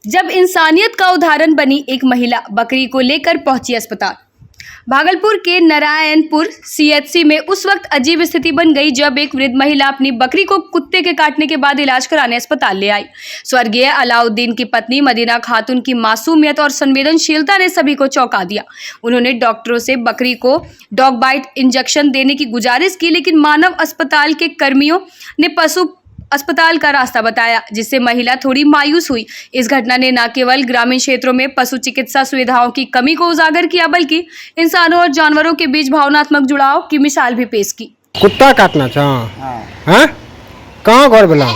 जब इंसानियत का उदाहरण बनी एक महिला बकरी को लेकर पहुंची अस्पताल। भागलपुर के नारायणपुर सीएचसी में उस वक्त अजीब स्थिति बन गई जब एक वृद्ध महिला अपनी बकरी को कुत्ते के काटने के बाद इलाज कराने अस्पताल ले आई। स्वर्गीय अलाउद्दीन की पत्नी मदीना खातून की मासूमियत और संवेदनशीलता ने सभी को चौंका दिया। उन्होंने डॉक्टरों से बकरी को डॉग बाइट इंजेक्शन देने की गुजारिश की, लेकिन मानव अस्पताल के कर्मियों ने पशु अस्पताल का रास्ता बताया, जिससे महिला थोड़ी मायूस हुई। इस घटना ने न केवल ग्रामीण क्षेत्रों में पशु चिकित्सा सुविधाओं की कमी को उजागर किया, बल्कि इंसानों और जानवरों के बीच भावनात्मक जुड़ाव की मिसाल भी पेश की। कुत्ता काटना चाह हैं? कहाँ घर बेला?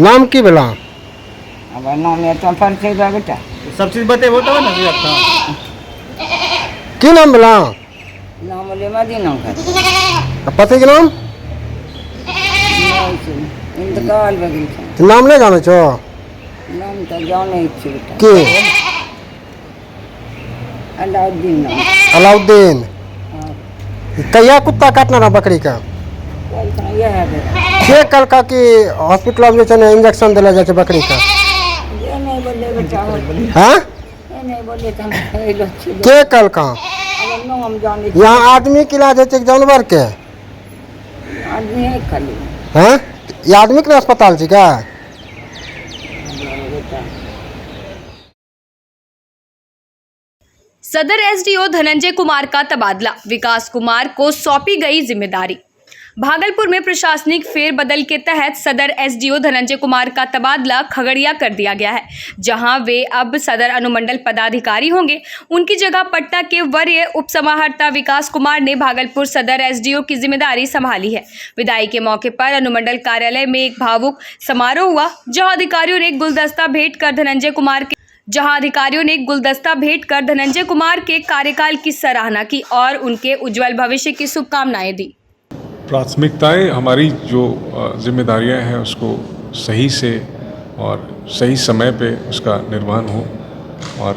नाम की बेला? अब नाम है तो परिचय बा बेटा। सब चीज बते वो तो ना जी आपका। की नाम बेला? नाम ले मदीना का। पति के नाम? इंतकाल बगल तो नाम नहीं जाने छो? नाम तो जाने छी बेटा। की? अलाउद्दीन नाम। अलाउद्दीन। हां। कहिया कुत्ता काटना ना बकरी का? कल का यह है बेटा। के कल का कि हॉस्पिटल में जो इंजेक्शन दिला जाए बकरी का? ये नहीं बोले बेटा। हाँ? ये नहीं बोले तो हम खैलो छी। के कल का? अब नाम जाने। यहाँ आदमी के इलाज है जानवर के? आदमी है खाली। हैं? ये आदमी के अस्पताल जी का? सदर एसडीओ धनंजय कुमार का तबादला, विकास कुमार को सौंपी गई जिम्मेदारी। भागलपुर में प्रशासनिक फेरबदल के तहत सदर एसडीओ धनंजय कुमार का तबादला खगड़िया कर दिया गया है, जहां वे अब सदर अनुमंडल पदाधिकारी होंगे। उनकी जगह पटना के वरीय उपसमाहर्ता विकास कुमार ने भागलपुर सदर एसडीओ की जिम्मेदारी संभाली है। विदाई के मौके पर अनुमंडल कार्यालय में एक भावुक समारोह हुआ, जहां अधिकारियों ने गुलदस्ता भेंट कर धनंजय कुमार के कार्यकाल की सराहना की और उनके उज्जवल भविष्य की शुभकामनाएं दी। प्राथमिकताएं हमारी जो जिम्मेदारियां हैं उसको सही से और सही समय पे उसका निर्वहन हो, और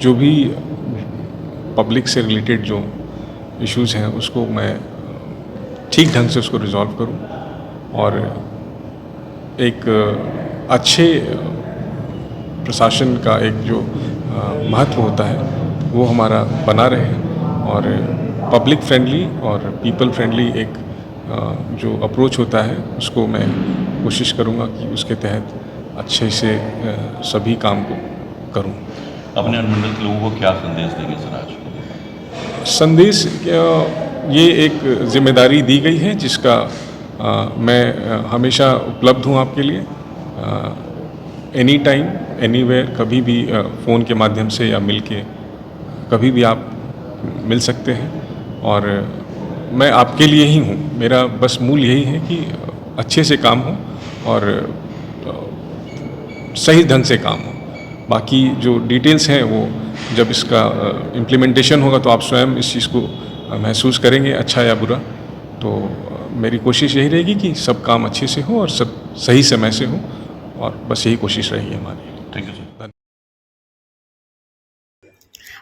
जो भी पब्लिक से रिलेटेड जो इश्यूज़ हैं उसको मैं ठीक ढंग से उसको रिजॉल्व करूं, और एक अच्छे प्रशासन का एक जो महत्व होता है वो हमारा बना रहे, और पब्लिक फ्रेंडली और पीपल फ्रेंडली एक जो अप्रोच होता है उसको मैं कोशिश करूंगा कि उसके तहत अच्छे से सभी काम को करूं। अपने अनुमंडल के लोगों को क्या संदेश देंगे सर आज? संदेश ये एक जिम्मेदारी दी गई है जिसका मैं हमेशा उपलब्ध हूं आपके लिए, एनी टाइम एनीवेयर, कभी भी फ़ोन के माध्यम से या मिल के कभी भी आप मिल सकते हैं, और मैं आपके लिए ही हूँ। मेरा बस मूल यही है कि अच्छे से काम हो और सही ढंग से काम हो। बाकी जो डिटेल्स हैं वो जब इसका इम्प्लीमेंटेशन होगा तो आप स्वयं इस चीज़ को महसूस करेंगे, अच्छा या बुरा। तो मेरी कोशिश यही रहेगी कि सब काम अच्छे से हो और सब सही समय से हो, और बस यही कोशिश रहेगी हमारी। Thank you sir.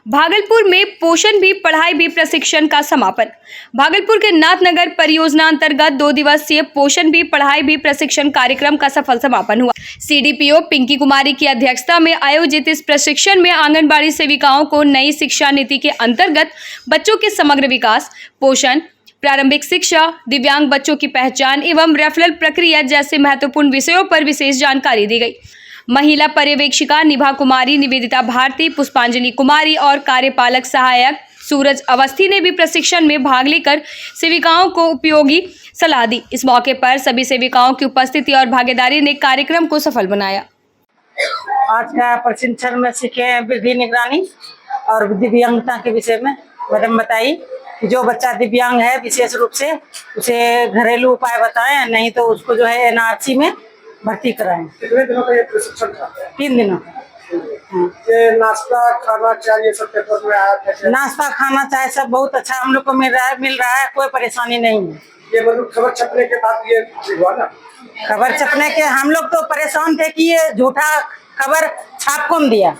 भागलपुर में पोषण भी पढ़ाई भी प्रशिक्षण का समापन। भागलपुर के नाथनगर परियोजना अंतर्गत 2 दिवसीय पोषण भी पढ़ाई भी प्रशिक्षण कार्यक्रम का सफल समापन हुआ। सीडीपीओ पिंकी कुमारी की अध्यक्षता में आयोजित इस प्रशिक्षण में आंगनबाड़ी सेविकाओं को नई शिक्षा नीति के अंतर्गत बच्चों के समग्र विकास, पोषण, प्रारंभिक शिक्षा, दिव्यांग बच्चों की पहचान एवं रेफरल प्रक्रिया जैसे महत्वपूर्ण विषयों पर विशेष जानकारी दी गई। महिला पर्यवेक्षिका निभा कुमारी, निवेदिता भारती, पुष्पांजलि कुमारी और कार्यपालक सहायक सूरज अवस्थी ने भी प्रशिक्षण में भाग लेकर सेविकाओं को उपयोगी सलाह दी। इस मौके पर सभी सेविकाओं की उपस्थिति और भागीदारी ने कार्यक्रम को सफल बनाया। आज का प्रशिक्षण में सीखे वृद्धि निगरानी और दिव्यांगता के विषय में मैडम बताई कि जो बच्चा दिव्यांग है विशेष रूप से उसे घरेलू उपाय बताएं, नहीं तो उसको जो है एनआरसी में भर्ती कराएं। कितने दिनों का ये प्रशिक्षण था? 3 दिनों। ये नाश्ता खाना चाय ये सब पेपर में आया था? नाश्ता खाना चाय सब बहुत अच्छा हम लोग को मिल रहा है, कोई परेशानी नहीं है। ये मतलब खबर छपने के बाद ये हुआ ना? खबर छपने के हम लोग तो परेशान थे कि ये झूठा खबर छाप कौन दिया।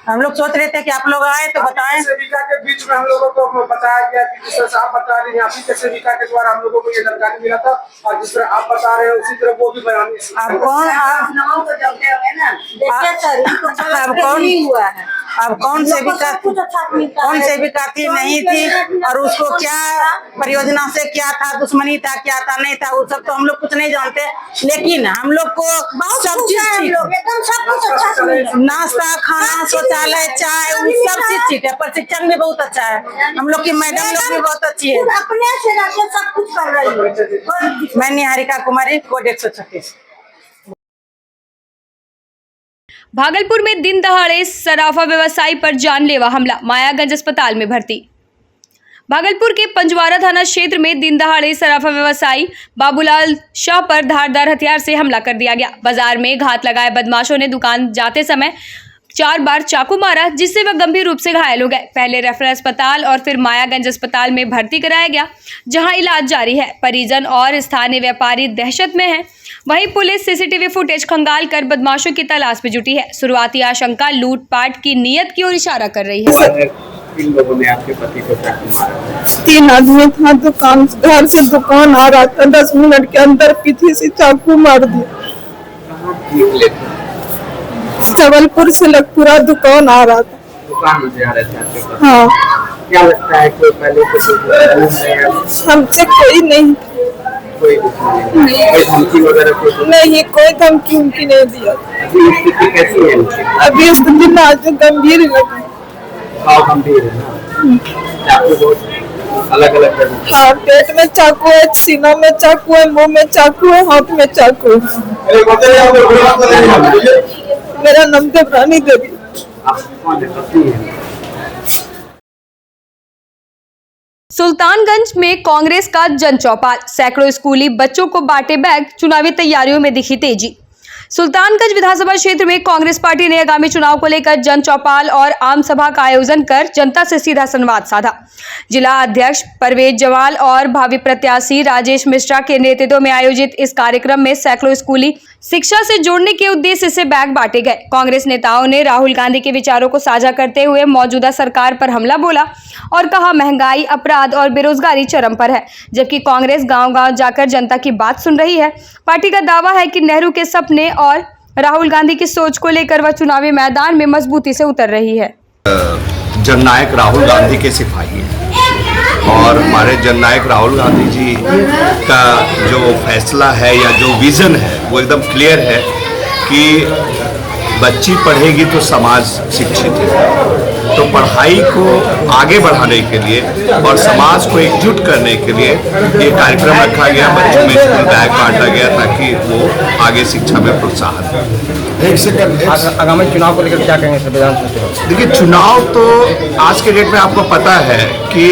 हम लोग सोच रहे थे कि आप लोग आए तो बताएं। सेविका के बीच में हम लोगों को बताया गया कि जिस तरह से आप बता रही हैं, आप ही के सेविका के द्वारा हम लोगों को ये जानकारी मिला था, और जिस तरह आप बता रहे हैं उसी तरह वो भी बयान अब कौन अब कौन सेविका थी नहीं थी, और उसको क्या परियोजना से क्या था, दुश्मनी था, क्या था नहीं था, वो सब तो हम लोग कुछ नहीं जानते। लेकिन हम लोग को सब चीज नाश्ता, खाना, शौचालय, चाय, सब चीज ठीक है। प्रशिक्षण भी बहुत अच्छा है, हम लोग की मैडम लोग भी बहुत अच्छी है। अपने से रहकर सब कुछ कर रही है। मैं निहारिका कुमारी, कोड 136। भागलपुर में दिन दहाड़े सराफा व्यवसायी पर जानलेवा हमला, मायागंज अस्पताल में भर्ती। भागलपुर के पंजवारा थाना क्षेत्र में दिन दहाड़े सराफा व्यवसायी बाबूलाल शाह पर धारदार हथियार से हमला कर दिया गया। बाजार में घात लगाए बदमाशों ने दुकान जाते समय 4 बार चाकू मारा, जिससे वह गंभीर रूप से घायल हो गए। पहले रेफरल अस्पताल और फिर मायागंज अस्पताल में भर्ती कराया गया, जहां इलाज जारी है। परिजन और स्थानीय व्यापारी दहशत में हैं। वहीं पुलिस सीसीटीवी फुटेज खंगाल कर बदमाशों की तलाश में जुटी है। शुरुआती आशंका लूटपाट की नीयत की ओर इशारा कर रही है। 3 लोगों ने आपके पति को चाकू मारा? 3 आदमी था, दुकान घर से दुकान आ रहा था, 10 मिनट के अंदर पीछे से चाकू मार दिया। जबलपुर से लखपुरा दुकान आ रहा था। दुकान में जा रहे थे? हाँ। क्या लगता है कि पहले से हमसे कोई नहीं, कोई धमकी वगैरह नहीं, कोई धमकी उनकी नहीं दिया। अभी स्थिति कैसी है? अभी स्थिति नाजुक गंभीर लगी। गंभीर है ना? चाकू बहुत अलग अलग है। हाँ, पेट में चाकू है, सीना में चाकू है, मुंह में चाकू है, हाथ में चाकू है। मेरा नाम देवरानी देवी। सुल्तानगंज में कांग्रेस का जन चौपाल, सैकड़ों स्कूली बच्चों को बांटे बैग, चुनावी तैयारियों में दिखी तेजी। सुल्तानगंज विधानसभा क्षेत्र में कांग्रेस पार्टी ने आगामी चुनाव को लेकर जन चौपाल और आम सभा का आयोजन कर जनता से सीधा संवाद साधा। जिला अध्यक्ष परवेज जवाल और भावी प्रत्याशी राजेश मिश्रा के नेतृत्व में आयोजित इस कार्यक्रम में सैकड़ों स्कूली शिक्षा से जोड़ने के उद्देश्य से बैग बांटे गए। कांग्रेस नेताओं ने राहुल गांधी के विचारों को साझा करते हुए मौजूदा सरकार पर हमला बोला और कहा महंगाई, अपराध और बेरोजगारी चरम पर है, जबकि कांग्रेस गांव-गांव जाकर जनता की बात सुन रही है। पार्टी का दावा है कि नेहरू के सपने और राहुल गांधी की सोच को लेकर वह चुनावी मैदान में मजबूती से उतर रही है। जननायक राहुल गांधी के सिपाही हैं और हमारे जननायक राहुल गांधी जी का जो फैसला है या जो विज़न है वो एकदम क्लियर है कि बच्ची पढ़ेगी तो समाज शिक्षित है। तो पढ़ाई को आगे बढ़ाने के लिए और समाज को एकजुट करने के लिए ये कार्यक्रम रखा गया। बच्चों में स्कूल बैग बांटा गया ताकि वो आगे शिक्षा में प्रोत्साहन दें। एक सेकंड, आगामी चुनाव को लेकर क्या कहेंगे संविधान सभा? देखिए, चुनाव तो आज के डेट में आपको पता है कि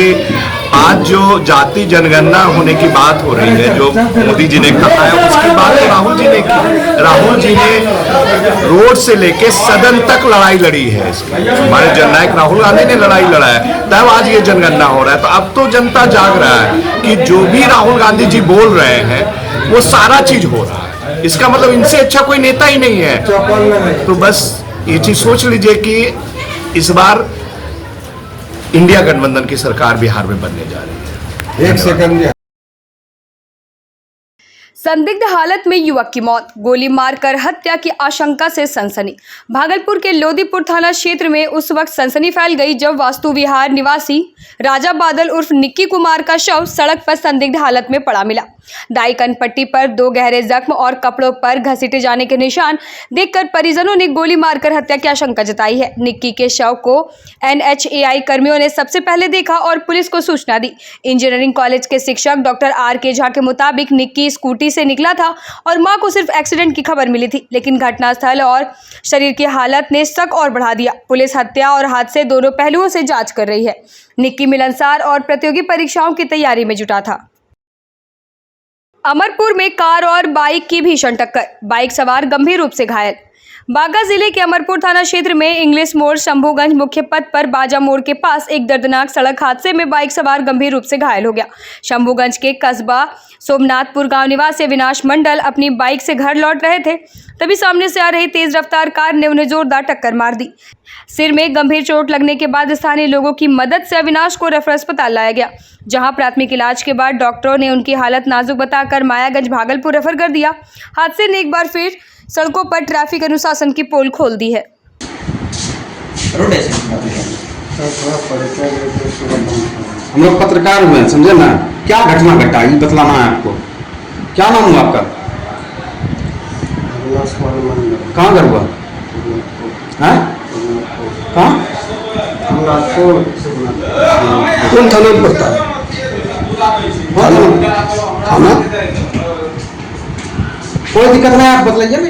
आज जो जाति जनगणना होने की बात हो रही है, जो मोदी जी ने कहा है, उसकी बात तो राहुल जी ने की। राहुल जी ने रोड से लेके सदन तक लड़ाई लड़ी है इसकी। हमारे जननायक राहुल गांधी ने लड़ाई लड़ा है, तब आज ये जनगणना हो रहा है। तो अब तो जनता जाग रहा है कि जो भी राहुल गांधी जी बोल रहे हैं वो सारा चीज हो रहा है। इसका मतलब इनसे अच्छा कोई नेता ही नहीं है। तो बस ये चीज सोच लीजिए कि इस बार इंडिया गठबंधन की सरकार बिहार में बनने जा रही है। एक सेकंड। संदिग्ध हालत में युवक की मौत, गोली मारकर हत्या की आशंका से सनसनी। भागलपुर के लोदीपुर थाना क्षेत्र में उस वक्त सनसनी फैल गई जब वास्तु विहार निवासी राजा बादल उर्फ निक्की कुमार का शव सड़क पर संदिग्ध हालत में पड़ा मिला। दाई कनपट्टी पर 2 गहरे जख्म और कपड़ों पर घसीटे जाने के निशान देखकर परिजनों ने गोली मारकर हत्या की आशंका जताई है। निक्की के शव को NHAI कर्मियों ने सबसे पहले देखा और पुलिस को सूचना दी। इंजीनियरिंग कॉलेज के शिक्षक डॉक्टर RK झा के मुताबिक निक्की स्कूटी से निकला था और मां को सिर्फ एक्सीडेंट की खबर मिली थी, लेकिन घटनास्थल और शरीर की हालत ने शक और बढ़ा दिया। पुलिस हत्या और हादसे दोनों पहलुओं से जांच कर रही है। निक्की मिलनसार और प्रतियोगी परीक्षाओं की तैयारी में जुटा था। अमरपुर में कार और बाइक की भीषण टक्कर, बाइक सवार गंभीर रूप से घायल। बांका जिले के अमरपुर थाना क्षेत्र में इंग्लिश मोड़ शंभूगंज मुख्य पथ पर बाजा मोड़ के पास एक दर्दनाक सड़क हादसे में बाइक सवार गंभीर रूप से घायल हो गया। शंभूगंज के कस्बा सोमनाथपुर गांव निवासी अविनाश मंडल अपनी बाइक से घर लौट रहे थे, तभी सामने से आ रही तेज रफ्तार कार ने उन्हें जोरदार टक्कर मार दी। सिर में गंभीर चोट लगने के बाद स्थानीय लोगों की मदद से अविनाश को रेफर अस्पताल लाया गया, जहां प्राथमिक इलाज के बाद डॉक्टरों ने उनकी हालत नाजुक बताकर मायागंज भागलपुर रेफर कर दिया। हादसे ने एक बार फिर सड़कों पर ट्रैफिक अनुशासन की पोल खोल दी है। हम लोग पत्रकार हुए, समझे ना, क्या घटना घटा ये बतलाना है आपको। क्या नाम हुआ आपका? कहाँ घर हुआ? कहाँ? कौन थाना में पड़ता है? थाना? कोई दिक्कत नहीं, आप बतलाइए ना।